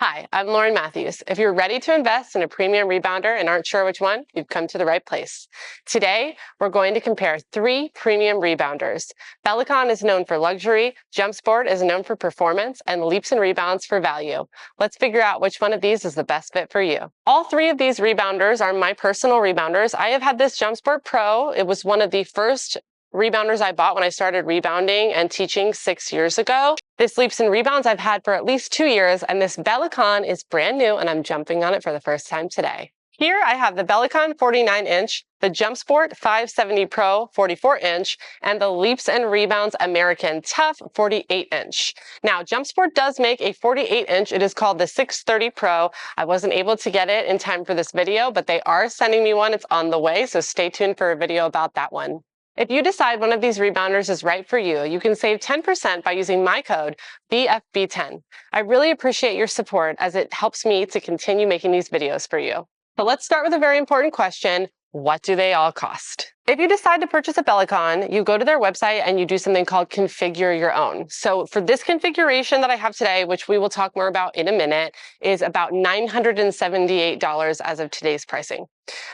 Hi, I'm Lauren Matthews. If you're ready to invest in a premium rebounder and aren't sure which one, you've come to the right place. Today, we're going to compare three premium rebounders. Bellicon is known for luxury, JumpSport is known for performance, and Leaps and Rebounds for value. Let's figure out which one of these is the best fit for you. All three of these rebounders are my personal rebounders. I have had this JumpSport Pro. It was one of the first rebounders I bought when I started rebounding and teaching 6 years ago. This Leaps and Rebounds I've had for at least 2 years, and this bellicon is brand new, and I'm jumping on it for the first time today. Here I have the bellicon 49-inch, the JumpSport 570 Pro 44-inch, and the Leaps and Rebounds American Tough 48-inch. Now, JumpSport does make a 48-inch. It is called the 630 Pro. I wasn't able to get it in time for this video, but they are sending me one. It's on the way, so stay tuned for a video about that one. If you decide one of these rebounders is right for you, you can save 10% by using my code BFB10. I really appreciate your support as it helps me to continue making these videos for you. So let's start with a very important question. What do they all cost? If you decide to purchase a bellicon, you go to their website and you do something called configure your own. So for this configuration that I have today, which we will talk more about in a minute, is about $978 as of today's pricing.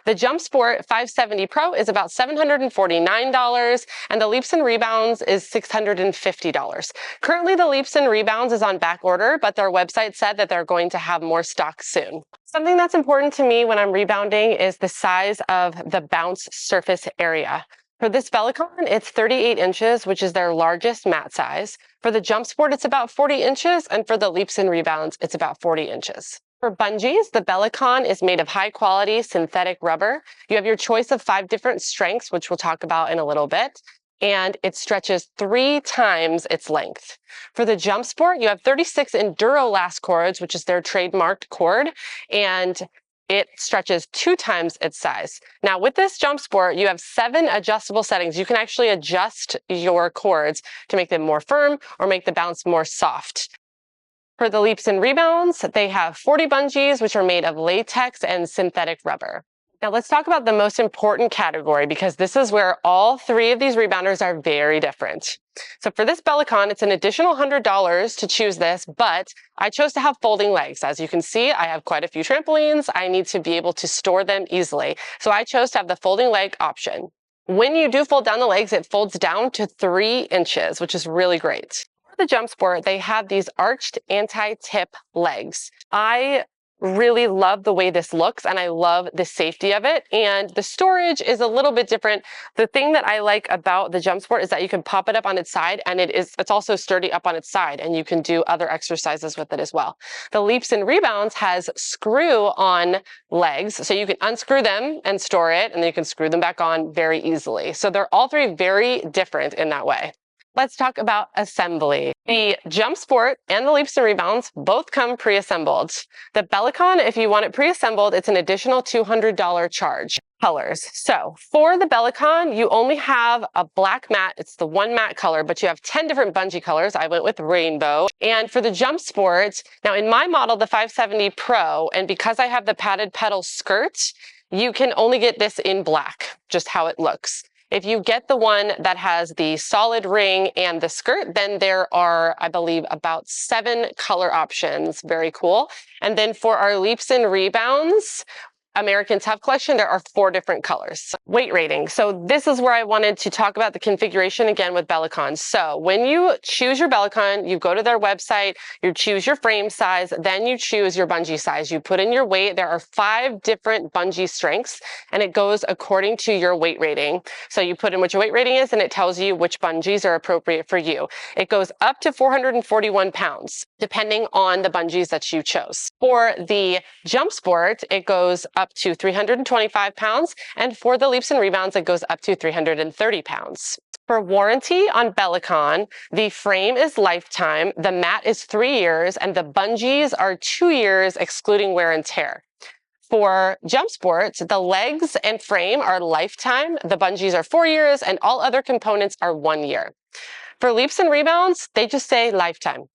The JumpSport 570 Pro is about $749, and the Leaps and Rebounds is $650. Currently, the Leaps and Rebounds is on back order, but their website said that they're going to have more stock soon. Something that's important to me when I'm rebounding is the size of the bounce surface area. For this bellicon, it's 38 inches, which is their largest mat size. For the JumpSport, it's about 40 inches, and for the Leaps and Rebounds, it's about 40 inches. For bungees, the bellicon is made of high-quality synthetic rubber. You have your choice of 5 different strengths, which we'll talk about in a little bit, and it stretches 3 times its length. For the JumpSport, you have 36 EnduroLast cords, which is their trademarked cord, and it stretches 2 times its size. Now, with this JumpSport, you have 7 adjustable settings. You can actually adjust your cords to make them more firm or make the bounce more soft. For the Leaps and Rebounds, they have 40 bungees, which are made of latex and synthetic rubber. Now let's talk about the most important category, because this is where all 3 of these rebounders are very different. So for this bellicon, it's an additional $100 to choose this, but I chose to have folding legs. As you can see, I have quite a few trampolines. I need to be able to store them easily. So I chose to have the folding leg option. When you do fold down the legs, it folds down to 3 inches, which is really great. The JumpSport, they have these arched anti-tip legs. I really love the way this looks, and I love the safety of it, and the storage is a little bit different. The thing that I like about the JumpSport is that you can pop it up on its side, and it's also sturdy up on its side, and you can do other exercises with it as well. The Leaps and Rebounds has screw-on legs, so you can unscrew them and store it, and then you can screw them back on very easily. So they're all 3 very different in that way. Let's talk about assembly. The JumpSport and the Leaps and Rebounds both come pre-assembled. The bellicon, if you want it pre-assembled, it's an additional $200 charge. Colors. So for the bellicon, you only have a black mat. It's the 1 matte color, but you have 10 different bungee colors. I went with rainbow. And for the JumpSport, now in my model, the 570 Pro, and because I have the padded pedal skirt, you can only get this in black, just how it looks. If you get the one that has the solid ring and the skirt, then there are, I believe, about 7 color options. Very cool. And then for our Leaps and Rebounds American Tough collection, there are 4 different colors. Weight rating. So this is where I wanted to talk about the configuration again with bellicon. So when you choose your bellicon, you go to their website, you choose your frame size, then you choose your bungee size. You put in your weight. There are 5 different bungee strengths, and it goes according to your weight rating. So you put in what your weight rating is, and it tells you which bungees are appropriate for you. It goes up to 441 pounds, depending on the bungees that you chose. For the JumpSport, it goes up to 325 pounds, and for the Leaps and Rebounds, it goes up to 330 pounds. For warranty on bellicon, the frame is lifetime, the mat is 3 years, and the bungees are 2 years, excluding wear and tear. For JumpSport, the legs and frame are lifetime, the bungees are 4 years, and all other components are 1 year. For Leaps and Rebounds, they just say lifetime.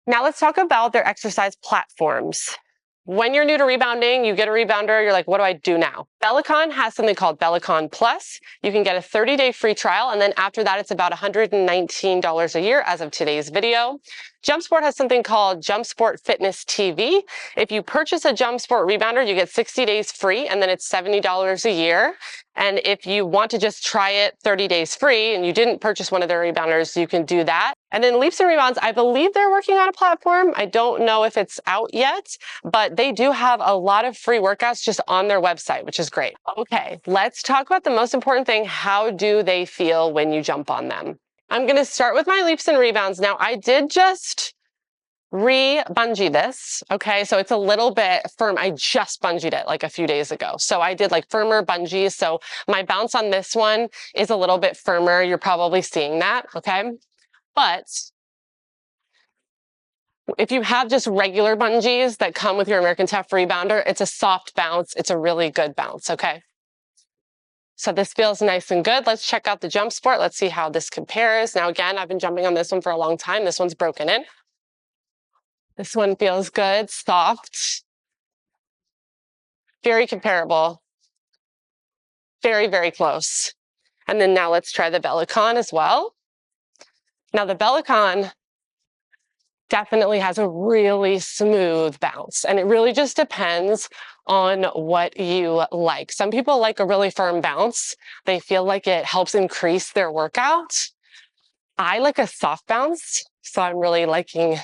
Now let's talk about their exercise platforms. When you're new to rebounding, you get a rebounder, you're like, what do I do now? Bellicon has something called Bellicon Plus. You can get a 30-day free trial, and then after that, it's about $119 a year as of today's video. JumpSport has something called JumpSport Fitness TV. If you purchase a JumpSport rebounder, you get 60 days free, and then it's $70 a year. And if you want to just try it 30 days free and you didn't purchase one of their rebounders, you can do that. And then Leaps and Rebounds, I believe they're working on a platform. I don't know if it's out yet, but they do have a lot of free workouts just on their website, which is great. Okay, let's talk about the most important thing. How do they feel when you jump on them? I'm going to start with my Leaps and Rebounds. Now, I did just re-bungee this, okay? So it's a little bit firm. I just bungeed it like a few days ago. So I did like firmer bungees. So my bounce on this one is a little bit firmer. You're probably seeing that, okay? But if you have just regular bungees that come with your American Tough Rebounder, it's a soft bounce. It's a really good bounce, okay? So this feels nice and good. Let's check out the JumpSport. Let's see how this compares. Now, again, I've been jumping on this one for a long time. This one's broken in. This one feels good, soft, very comparable, very, very close. And then now let's try the bellicon as well. Now the bellicon definitely has a really smooth bounce, and it really just depends on what you like. Some people like a really firm bounce. They feel like it helps increase their workout. I like a soft bounce, so I'm really liking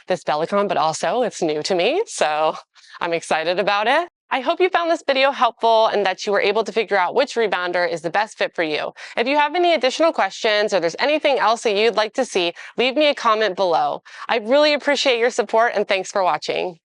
this bellicon, but also it's new to me, so I'm excited about it. I hope you found this video helpful and that you were able to figure out which rebounder is the best fit for you. If you have any additional questions or there's anything else that you'd like to see, leave me a comment below. I really appreciate your support, and thanks for watching.